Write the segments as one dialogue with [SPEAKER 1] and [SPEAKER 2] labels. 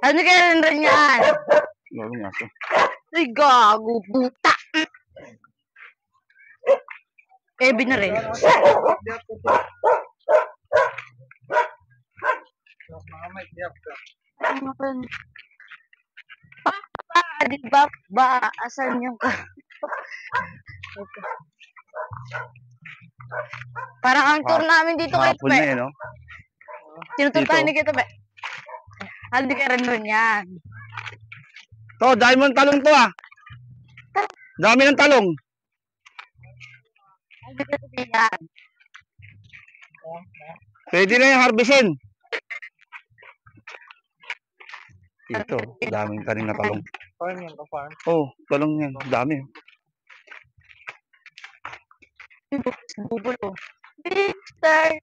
[SPEAKER 1] Ano kaya rin yan?
[SPEAKER 2] Lalo nga to.
[SPEAKER 1] Ay, gago, puta. Ebi na rin. Di ba? Asan yung parang ang tour namin dito kay
[SPEAKER 2] Hapon na
[SPEAKER 1] Tupe.
[SPEAKER 2] no?
[SPEAKER 1] Tinutur tayo
[SPEAKER 2] Dito.
[SPEAKER 1] ni Kito Tupe. Hindi ka rin nun yan.
[SPEAKER 2] To, dami mong talong to ah. Dami ng talong.
[SPEAKER 1] Hindi ka Tupe yan.
[SPEAKER 2] Pwede na yung harvestin. Ito, daming tanim na talong.
[SPEAKER 3] Farm yan, farm.
[SPEAKER 2] Oh, talong yan. Dami.
[SPEAKER 1] Bubulo. Mr.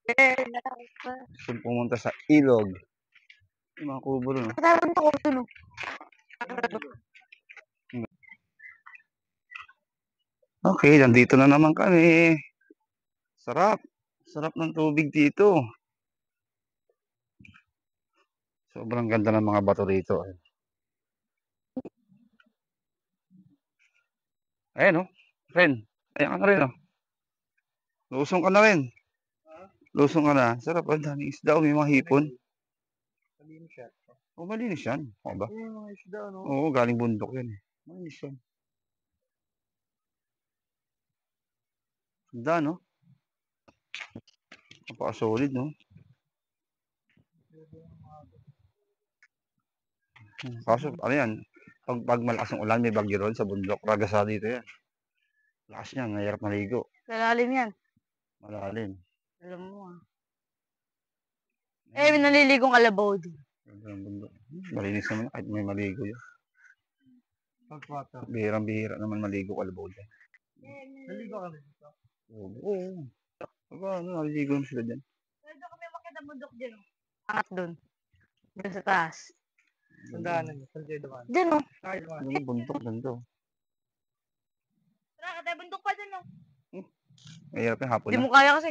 [SPEAKER 2] Gusto pumunta sa ilog. Yung mga kubo rin.
[SPEAKER 1] Patawag ko ito, no?
[SPEAKER 2] Okay, nandito na naman kami. Sarap. Sarap ng tubig dito. Sobrang ganda ng mga bato dito. Ayan o. Ren. Ayan ka na rin o. Lusong ka na rin. Lusong ka na. Sarap. Ang daming isda. May mga hipon.
[SPEAKER 3] Malinis siya.
[SPEAKER 2] Oh, malinis yan. O ba?
[SPEAKER 3] Oo, mga isda, no?
[SPEAKER 2] Oo, galing bundok yan. Malinis yan. Ganda, no? Napaka-solid, no? Kaso, ano yan? Pag malakas ng ulan, may bagyo ron sa bundok. Ragasa dito yan. Lakas niya, mahirap maligo.
[SPEAKER 1] Lalalim yan.
[SPEAKER 2] Malalim.
[SPEAKER 1] Alam mo ah. Eh, naliligong kalabaw din.
[SPEAKER 2] Malinis naman kahit may maligo yun.
[SPEAKER 3] Pag-water.
[SPEAKER 2] Bihirang-bihira naman maligo kalabaw dyan.
[SPEAKER 3] Naligo kami dito.
[SPEAKER 2] Oo. Aba, ano, naligo na sila dyan.
[SPEAKER 1] Pwede kami makita bundok dyan. Angat dun. Dun sa taas.
[SPEAKER 3] Sandaanan niyo. Saan kayo dumaan?
[SPEAKER 1] Dyan o.
[SPEAKER 3] Saan kayo dumaan?
[SPEAKER 2] Ano, bundok ganito.
[SPEAKER 1] Tara, katay bundok pa dyan o.
[SPEAKER 2] Mahirap yung hapon
[SPEAKER 1] Hindi
[SPEAKER 2] na.
[SPEAKER 1] mo kaya kasi.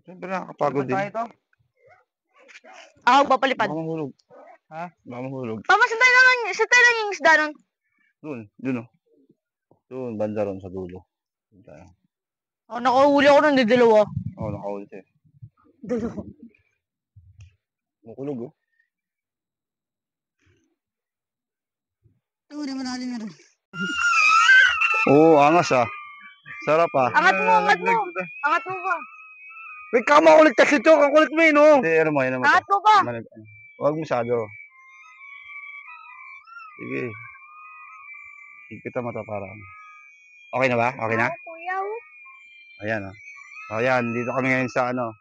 [SPEAKER 2] Siyempre nakakapagod din.
[SPEAKER 3] Tayo to?
[SPEAKER 1] Ako, papalipad.
[SPEAKER 2] Baka mahulog.
[SPEAKER 3] Ha?
[SPEAKER 2] Baka mahulog.
[SPEAKER 1] Papa, saan tayo lang yung isda nun?
[SPEAKER 2] Doon o. Doon, banda ron sa dulo. Doon tayo.
[SPEAKER 1] Oh, nakahuli ako nun, dalawa.
[SPEAKER 2] Oo, nakahuli siya.
[SPEAKER 1] Dalawa.
[SPEAKER 2] Makulog oh.
[SPEAKER 1] Ito, di malalim na rin.
[SPEAKER 2] Oo, angas ah. Sarap ah.
[SPEAKER 1] Angat mo. Angat mo pa.
[SPEAKER 2] Wait, kama kulit kasi ito. Ang kulit mo yun oh. Hindi, ano mo, yun naman.
[SPEAKER 1] Angat mo pa.
[SPEAKER 2] Huwag masyado. Sige. Higpitan mo ito para. Okay na ba? Okay na?
[SPEAKER 1] Kuya.
[SPEAKER 2] Ayan ah. Ayan, dito kami ngayon sa ano.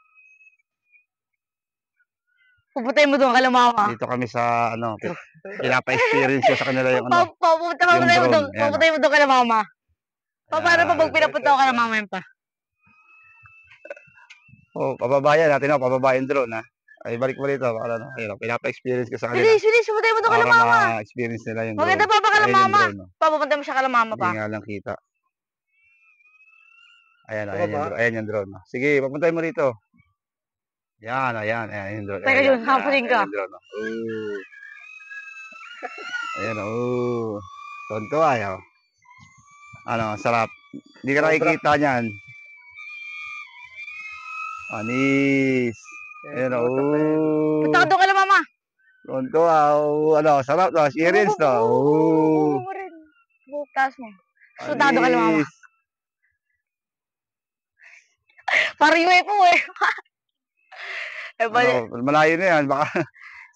[SPEAKER 1] Pupuntahin mo doon kala mama.
[SPEAKER 2] Dito kami sa ano. Pinapa-experience ko sa kanila yung ano.
[SPEAKER 1] Pupuntahin mo doon. Pupuntahin mo doon kala mama. Paano pa pag pinapunta ko kala mama yun pa?
[SPEAKER 2] Oh, pababayan natin oh. Pababayan drone ha. Ay, balik mo dito. Para ano. Ayun, pinapa-experience ko sa kanila.
[SPEAKER 1] Bilis. Pupuntahin mo doon kala mama.
[SPEAKER 2] Para ma-experience nila yung drone.
[SPEAKER 1] Maganda pa ba kala
[SPEAKER 2] Ayun,
[SPEAKER 1] mama?
[SPEAKER 2] yung drone, oh.
[SPEAKER 1] Papupuntahin mo siya kala mama pa.
[SPEAKER 2] Hindi nga lang kita. Ayan yung drone. Sige, papuntahin mo rito. Ayan yung drone.
[SPEAKER 1] Teka yun, hapunin ka.
[SPEAKER 2] Ayan yung drone. Ayan, tonto ayaw. Ano, sarap. Hindi ka nakikita niyan. Anis. Ayan,
[SPEAKER 1] Punta ka doon kala mama.
[SPEAKER 2] tonto ano, sarap no, experience no.
[SPEAKER 1] Bukas mo. Punta ka doon kala mama. Parang UFO eh.
[SPEAKER 2] Ano, malayo na yan. Baka,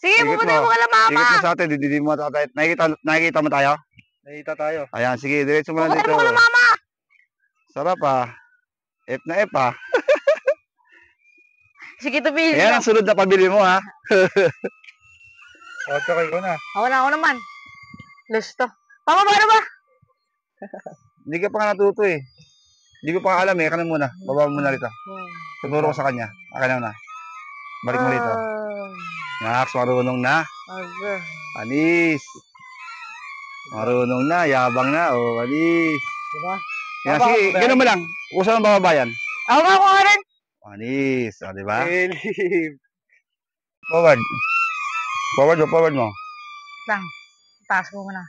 [SPEAKER 1] sige, pupunta mo kala mama.
[SPEAKER 2] ikot mo sa atin, hindi mo tayo. Nakikita mo tayo?
[SPEAKER 3] Nakita tayo.
[SPEAKER 2] Ayan, sige, diretso mo na
[SPEAKER 1] Pupunta
[SPEAKER 2] dito.
[SPEAKER 1] mo kala mama.
[SPEAKER 2] Sarap ah. F na F ah.
[SPEAKER 1] Sige, tupili
[SPEAKER 2] Ayan
[SPEAKER 1] na.
[SPEAKER 2] ang sunod na pabili mo ha.
[SPEAKER 3] O, tsakay ko na.
[SPEAKER 1] Ako naman. Lusto. Mama, paano ba?
[SPEAKER 2] Hindi ka pa nga natuto eh. Hindi ko pa nga alam eh. Kanan muna. Baba mo muna rito. Tuturo ko sa kanya. Akin na. Balik mo rito. Max, marunong na. Anis. Marunong na. Yabang na. O, anis.
[SPEAKER 3] Diba?
[SPEAKER 2] Yan, sige, ganun mo lang. Usa ng bababayan.
[SPEAKER 1] Ako nga rin.
[SPEAKER 2] Anis. O, diba?
[SPEAKER 3] Elif.
[SPEAKER 2] Forward. Forward mo.
[SPEAKER 1] Lang. Taas ko muna.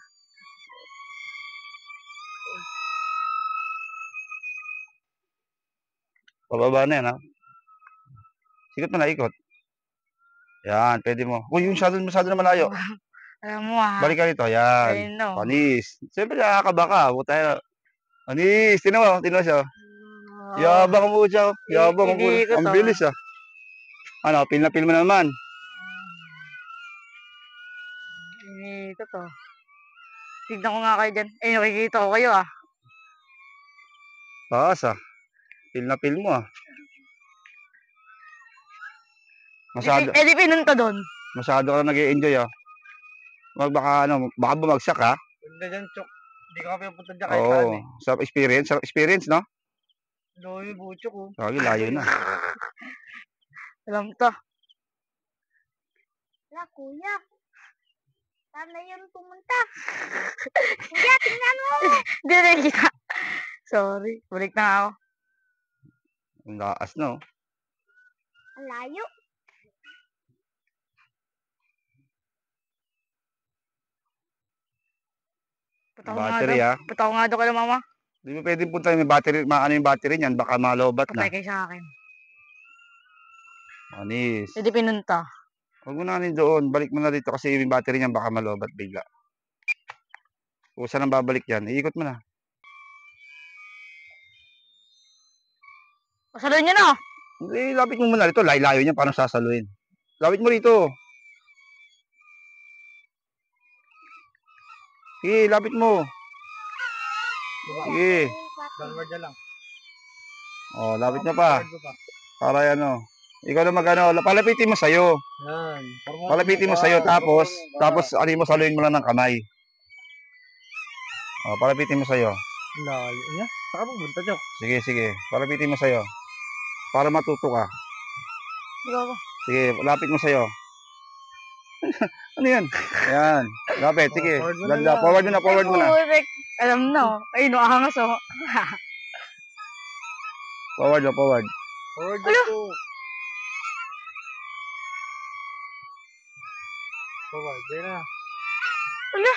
[SPEAKER 2] Pababa na yan, ha? Ikot mo na, ikot. Yan, pwede mo. Uy, yung masyado na malayo.
[SPEAKER 1] Alam mo ha.
[SPEAKER 2] Balik ka rito, yan.
[SPEAKER 1] Ayun no.
[SPEAKER 2] Panis. Siyempre, nakakaba ka. Buta. Panis. Tinan mo siya. Yabang mo siya. Yabang mo.
[SPEAKER 1] Hindi ko
[SPEAKER 2] Ang
[SPEAKER 1] to.
[SPEAKER 2] bilis, ah. Ano, pil na pil mo naman.
[SPEAKER 1] Ito to. Tignan ko nga kayo dyan. Eh, nakikita ko kayo ah.
[SPEAKER 2] Taas, ah. Pil na pil mo, ah. Masyado,
[SPEAKER 1] Eh, di pinunta doon.
[SPEAKER 2] masyado ka na nag-i-enjoy, ah. Baka bumagsak, ha?
[SPEAKER 3] Ganda dyan, Chok. Hindi ka pinupunta dyan kahit saan
[SPEAKER 2] Oo.
[SPEAKER 3] eh.
[SPEAKER 2] Sarap experience, no?
[SPEAKER 3] Loyo yung bucho ko.
[SPEAKER 2] Lagi, layo na.
[SPEAKER 1] Alam to.
[SPEAKER 4] Wala, kuya. Sana yun pumunta. Kuya, tingnan mo.
[SPEAKER 1] Hindi na nakikita. Sorry. Balik na ako.
[SPEAKER 2] Ang laas, no?
[SPEAKER 4] Ang layo.
[SPEAKER 1] Punta ko nga
[SPEAKER 2] Battery,
[SPEAKER 1] doon.
[SPEAKER 2] ha?
[SPEAKER 1] Punta ko nga doon kay mama.
[SPEAKER 2] Di mo pwedeng punta may battery, maano yung battery niyan, baka malobat na.
[SPEAKER 1] Patay kayo sa akin.
[SPEAKER 2] Anis.
[SPEAKER 1] Hindi pinunta.
[SPEAKER 2] Huwag mo na kanin doon, balik mo na dito kasi yung battery niyan baka malobat bigla. Kung saan ang babalik yan, iikot mo na.
[SPEAKER 1] Pasaluhin nyo na.
[SPEAKER 2] Hindi, lapit mo muna rito, layo niya, paano sasaluhin? Lapit mo rito. Sige, lapit mo. Sige.
[SPEAKER 3] Downward na lang.
[SPEAKER 2] Oh, lapit mo pa.
[SPEAKER 3] Downward mo pa.
[SPEAKER 2] Para yan, oh. Ikaw na magano, palapitin mo sa'yo.
[SPEAKER 3] Yan.
[SPEAKER 2] Palapitin mo sa'yo, tapos ano mo, saluhin mo lang ng kamay. Oh, palapitin mo sa'yo.
[SPEAKER 3] Layo niya. Saka pupunta, Chok.
[SPEAKER 2] Sige. Palapitin mo sa'yo. Para matuto ka.
[SPEAKER 1] Gago.
[SPEAKER 2] Sige, lapit mo sa'yo. Ano yan? Ayan. Lapit, sige.
[SPEAKER 3] Forward mo na
[SPEAKER 2] Ganda.
[SPEAKER 3] lang.
[SPEAKER 2] Forward mo na.
[SPEAKER 1] Correct. Alam na. Ay, noangas oh.
[SPEAKER 2] Forward.
[SPEAKER 3] Forward na to. Forward. Yan na.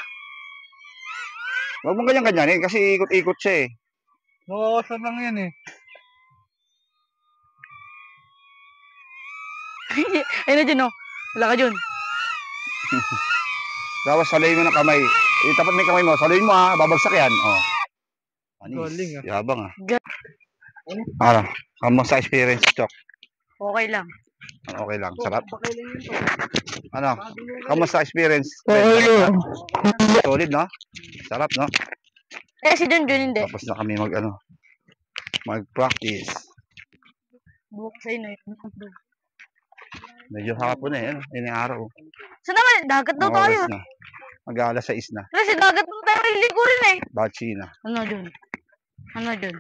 [SPEAKER 2] Huwag mong ganyan-ganyanin kasi ikot-ikot siya eh.
[SPEAKER 3] Mawawasan lang yan eh.
[SPEAKER 1] Ayun na dyan oh. Wala ka dyan.
[SPEAKER 2] Tapos saluhin mo ng kamay. Itapat mo yung kamay mo. Saluhin mo ha. Babagsak yan. Oh. Anis.
[SPEAKER 3] Galing, ah.
[SPEAKER 2] Yabang ah.
[SPEAKER 1] Ga-
[SPEAKER 2] Ano? Kamusta experience, Chok?
[SPEAKER 1] Okay lang.
[SPEAKER 2] Okay lang. Sarap.
[SPEAKER 3] Bakay lang yun to.
[SPEAKER 2] Ano? Kamusta experience? Solid, no? Sarap, no?
[SPEAKER 1] Eh, si John hindi.
[SPEAKER 2] Tapos na kami mag-practice.
[SPEAKER 1] Buwak sa'yo na yun.
[SPEAKER 2] Medyo hapon na eh. Yun yung araw.
[SPEAKER 1] Saan naman? Dagat daw
[SPEAKER 2] Ang
[SPEAKER 1] tayo.
[SPEAKER 2] oras na. Mag-alas 6 na.
[SPEAKER 1] Kasi dagat daw tayo maliligo rin eh.
[SPEAKER 2] Bachi na.
[SPEAKER 1] Ano dyan?